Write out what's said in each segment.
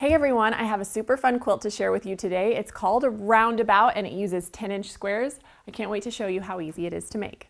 Hey everyone, I have a super fun quilt to share with you today. It's called a Roundabout and it uses 10-inch squares. I can't wait to show you how easy it is to make.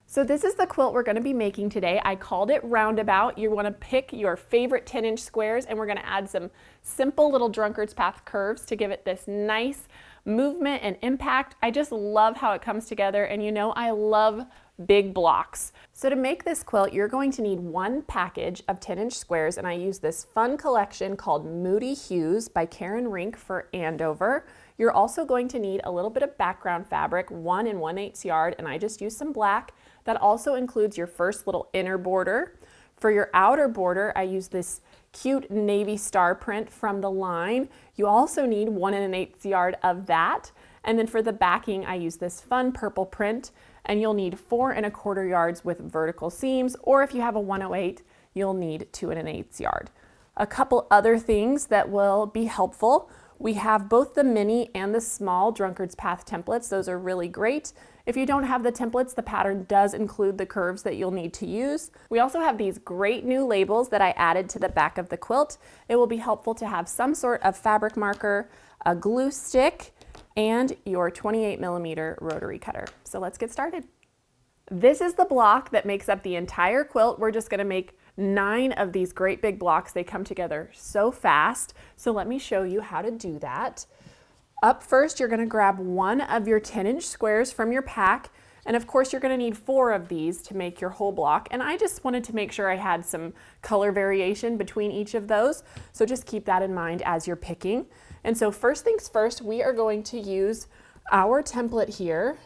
So this is the quilt we're going to be making today. I called it Roundabout. You want to pick your favorite 10-inch squares and we're going to add some simple little drunkard's path curves to give it this nice movement and impact. I just love how it comes together, and you know I love big blocks. So to make this quilt, you're going to need one package of 10-inch squares, and I use this fun collection called Moody Hues by Karen Rink for Andover. You're also going to need a little bit of background fabric, 1 1/8 yard, and I just used some black. That also includes your first little inner border. For your outer border, I use this cute navy star print from the line. You also need 1 1/8 yard of that. And then for the backing, I use this fun purple print, and you'll need 4 1/4 yards with vertical seams, or if you have a 108, you'll need 2 1/8 yard. A couple other things that will be helpful. We have both the mini and the small drunkard's path templates. Those are really great. If you don't have the templates, the pattern does include the curves that you'll need to use. We also have these great new labels that I added to the back of the quilt. It will be helpful to have some sort of fabric marker, a glue stick, and your 28mm rotary cutter. So let's get started. This is the block that makes up the entire quilt. We're just going to make 9 of these great big blocks. They come together so fast. So let me show you how to do that. Up first, you're going to grab 1 of your 10-inch squares from your pack. And of course, you're going to need 4 of these to make your whole block. And I just wanted to make sure I had some color variation between each of those. So just keep that in mind as you're picking. And so first things first, we are going to use our template here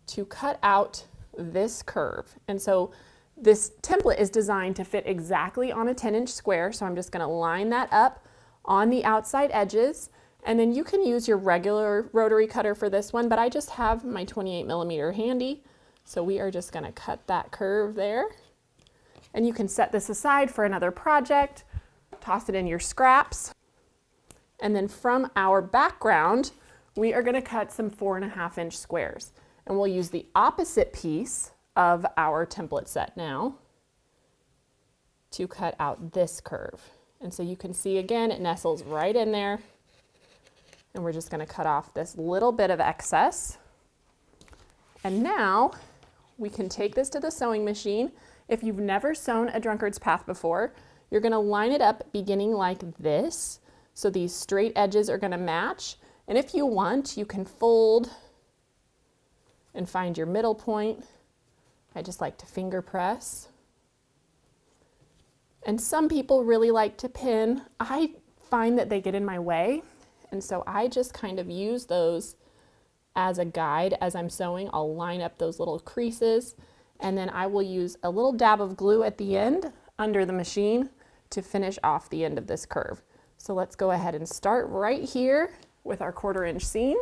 to cut out this curve. And so this template is designed to fit exactly on a 10-inch square. So I'm just going to line that up on the outside edges. And then you can use your regular rotary cutter for this one, but I just have my 28mm handy. So we are just going to cut that curve there. And you can set this aside for another project, toss it in your scraps. And then from our background, we are going to cut some 4 1/2-inch squares. And we'll use the opposite piece of our template set now to cut out this curve. And so you can see again, it nestles right in there. And we're just going to cut off this little bit of excess. And now we can take this to the sewing machine. If you've never sewn a drunkard's path before, you're going to line it up beginning like this. So these straight edges are going to match. And if you want, you can fold and find your middle point. I just like to finger press. And some people really like to pin. I find that they get in my way. And so I just kind of use those as a guide as I'm sewing. I'll line up those little creases, and then I will use a little dab of glue at the end under the machine to finish off the end of this curve. So let's go ahead and start right here with our 1/4-inch seam.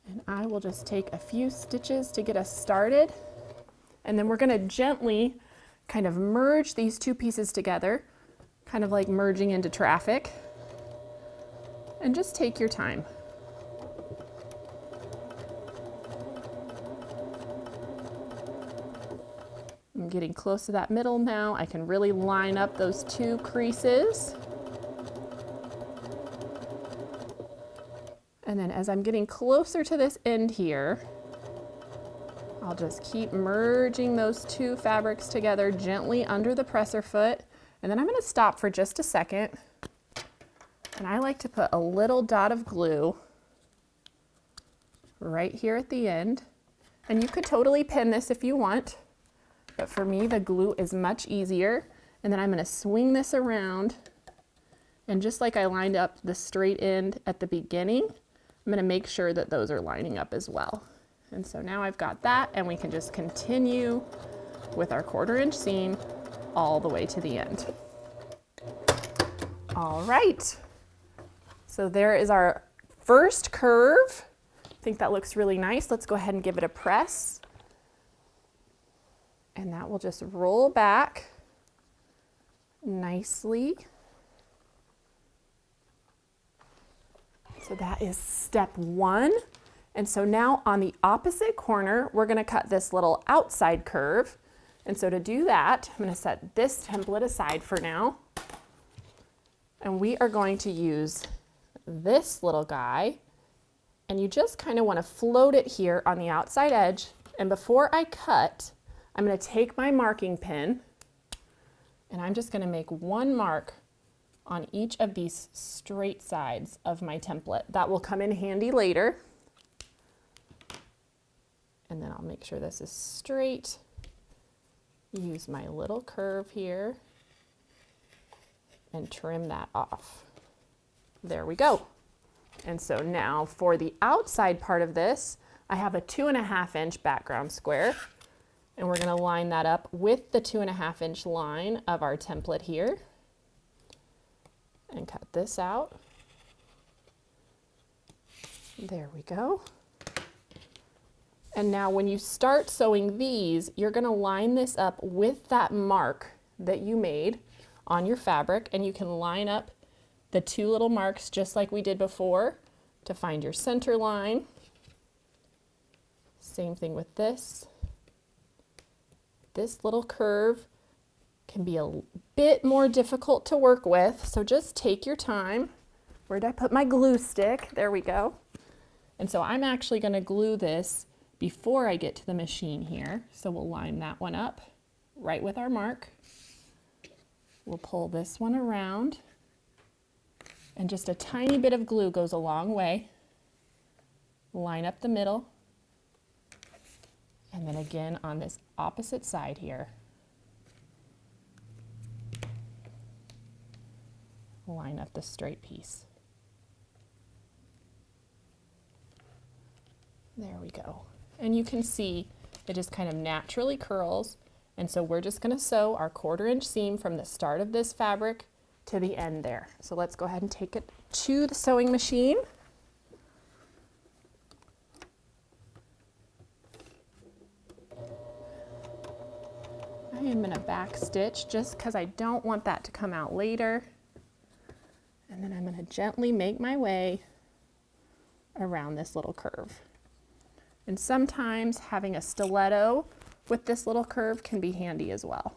And I will just take a few stitches to get us started. And then we're going to gently kind of merge these 2 pieces together, kind of like merging into traffic. And just take your time. I'm getting close to that middle now. I can really line up those 2 creases. And then as I'm getting closer to this end here, I'll just keep merging those 2 fabrics together gently under the presser foot. And then I'm going to stop for just a second. And I like to put a little dot of glue right here at the end. And you could totally pin this if you want. But for me, the glue is much easier. And then I'm going to swing this around. And just like I lined up the straight end at the beginning, I'm going to make sure that those are lining up as well. And so now I've got that, and we can just continue with our 1/4-inch seam all the way to the end. All right. So there is our first curve. I think that looks really nice. Let's go ahead and give it a press. And that will just roll back nicely. So that is step one. And so now on the opposite corner, we're gonna cut this little outside curve. And so to do that, I'm gonna set this template aside for now. And we are going to use this little guy. And you just kind of wanna float it here on the outside edge. And before I cut, I'm gonna take my marking pin and I'm just gonna make one mark on each of these straight sides of my template. That will come in handy later. And then I'll make sure this is straight. Use my little curve here and trim that off. There we go. And so now for the outside part of this, I have a 2.5 inch background square. And we're gonna line that up with the 2.5 inch line of our template here. And cut this out. There we go. And now when you start sewing these, you're gonna line this up with that mark that you made on your fabric, and you can line up the two little marks just like we did before to find your center line. Same thing with this. This little curve can be a bit more difficult to work with, so just take your time. Where did I put my glue stick? There we go. And so I'm actually going to glue this before I get to the machine here. So we'll line that one up right with our mark. We'll pull this one around, and just a tiny bit of glue goes a long way. Line up the middle, and then again on this opposite side here. Line up the straight piece. There we go. And you can see it just kind of naturally curls. And so we're just going to sew our 1/4 inch seam from the start of this fabric to the end there. So let's go ahead and take it to the sewing machine. I am going to back stitch just because I don't want that to come out later. And then I'm going to gently make my way around this little curve. And sometimes having a stiletto with this little curve can be handy as well.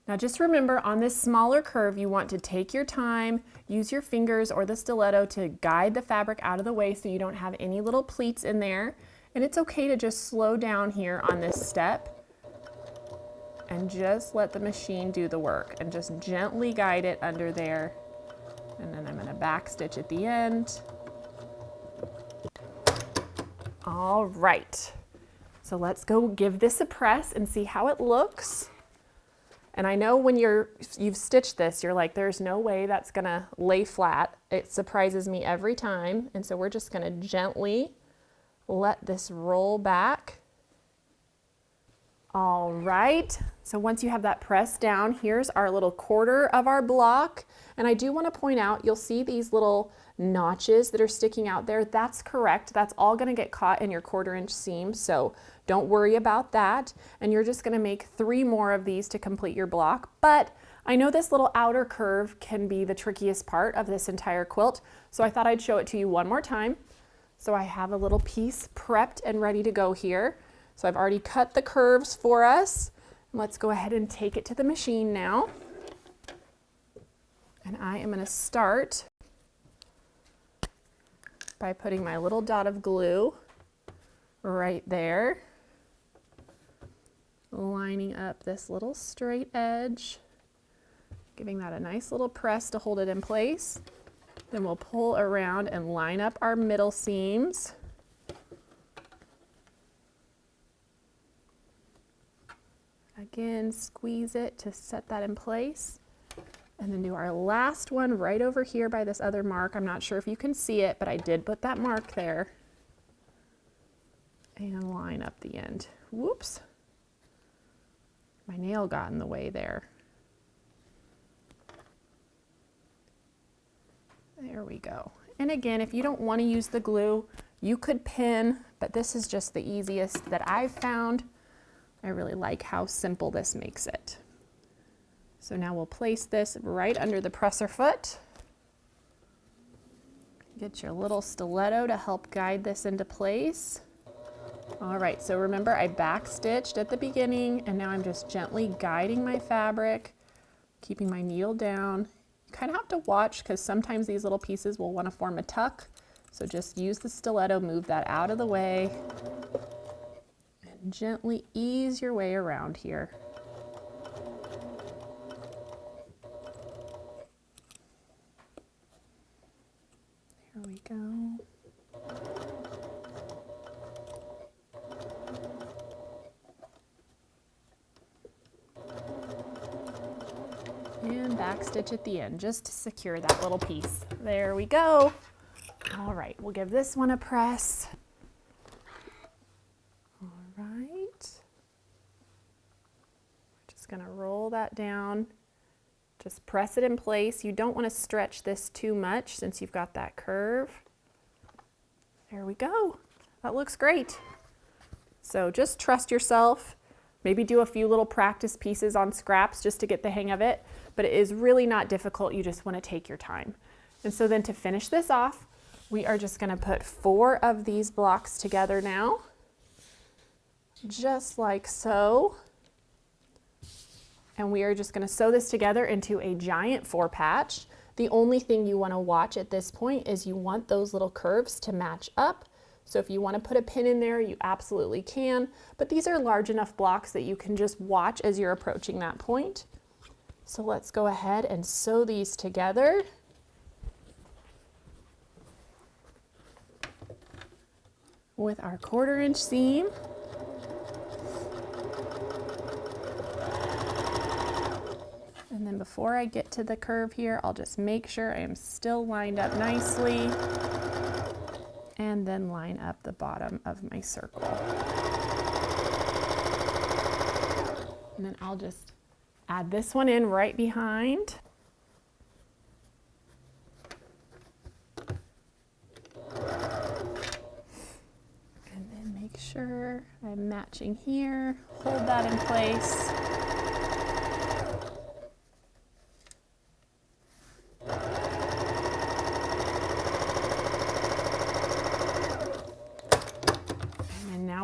Now just remember, on this smaller curve, you want to take your time, use your fingers or the stiletto to guide the fabric out of the way so you don't have any little pleats in there. And it's okay to just slow down here on this step and just let the machine do the work and just gently guide it under there. And then I'm going to back stitch at the end. All right, so let's go give this a press and see how it looks. And I know when you've stitched this, you're like, there's no way that's gonna lay flat. It surprises me every time. And so we're just gonna gently let this roll back. All right, so once you have that pressed down, here's our little 1/4 of our block. And I do wanna point out, you'll see these little notches that are sticking out there. That's correct, that's all gonna get caught in your 1/4 inch seam. So don't worry about that. And you're just gonna make 3 more of these to complete your block. But I know this little outer curve can be the trickiest part of this entire quilt. So I thought I'd show it to you one more time. So I have a little piece prepped and ready to go here. So I've already cut the curves for us. Let's go ahead and take it to the machine now. And I am gonna start by putting my little dot of glue right there, lining up this little straight edge, giving that a nice little press to hold it in place. Then we'll pull around and line up our middle seams. Again, squeeze it to set that in place. And then do our last one right over here by this other mark. I'm not sure if you can see it, but I did put that mark there. And line up the end. Whoops. My nail got in the way there. There we go. And again, if you don't want to use the glue, you could pin, but this is just the easiest that I've found. I really like how simple this makes it. So now we'll place this right under the presser foot. Get your little stiletto to help guide this into place. All right, so remember I back stitched at the beginning, and now I'm just gently guiding my fabric, keeping my needle down. You kind of have to watch because sometimes these little pieces will want to form a tuck. So just use the stiletto, move that out of the way, and gently ease your way around here. There we go. And back stitch at the end just to secure that little piece. There we go. All right, we'll give this one a press. All right. Just gonna roll that down. Just press it in place. You don't want to stretch this too much since you've got that curve. There we go. That looks great. So just trust yourself. Maybe do a few little practice pieces on scraps just to get the hang of it, but it is really not difficult. You just want to take your time. And so then to finish this off, we are just going to put 4 of these blocks together now, just like so. And we are just going to sew this together into a giant 4 patch. The only thing you want to watch at this point is you want those little curves to match up. So if you want to put a pin in there, you absolutely can, but these are large enough blocks that you can just watch as you're approaching that point. So let's go ahead and sew these together. With our 1/4 inch seam. And then before I get to the curve here, I'll just make sure I am still lined up nicely, and then line up the bottom of my circle. And then I'll just add this one in right behind. And then make sure I'm matching here, hold that in place.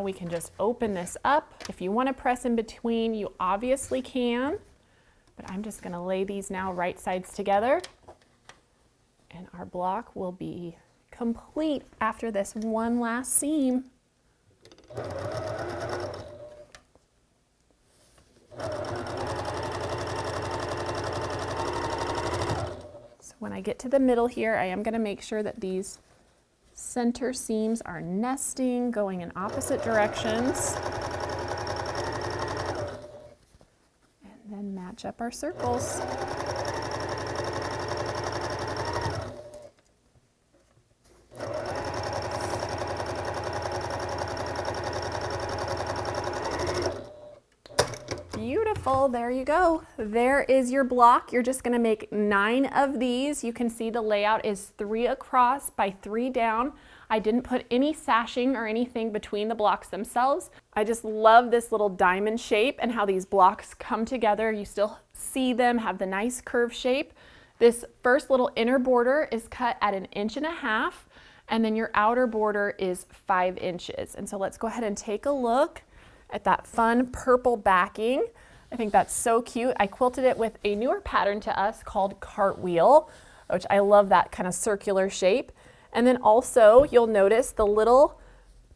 We can just open this up. If you want to press in between, you obviously can, but I'm just going to lay these now right sides together, and our block will be complete after this one last seam. So when I get to the middle here, I am going to make sure that these center seams are nesting, going in opposite directions. And then match up our circles. Beautiful, there you go. There is your block. You're just gonna make 9 of these. You can see the layout is 3 across by 3 down. I didn't put any sashing or anything between the blocks themselves. I just love this little diamond shape and how these blocks come together. You still see them have the nice curve shape. This first little inner border is cut at 1.5 inches, and then your outer border is 5 inches. And so let's go ahead and take a look at that fun purple backing. I think that's so cute. I quilted it with a newer pattern to us called Cartwheel, which I love that kind of circular shape. And then also you'll notice the little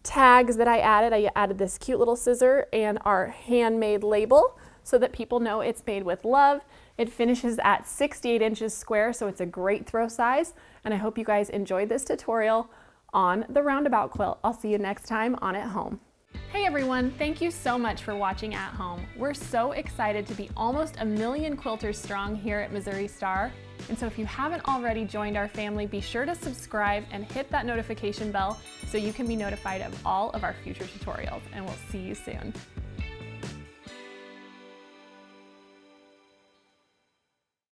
tags that I added this cute little scissor and our handmade label so that people know it's made with love. It finishes at 68 inches square, so it's a great throw size. And I hope you guys enjoyed this tutorial on the Roundabout quilt. I'll see you next time on At Home. Hey everyone, thank you so much for watching At Home. We're so excited to be almost 1 million quilters strong here at Missouri Star. And so if you haven't already joined our family, be sure to subscribe and hit that notification bell so you can be notified of all of our future tutorials. And we'll see you soon.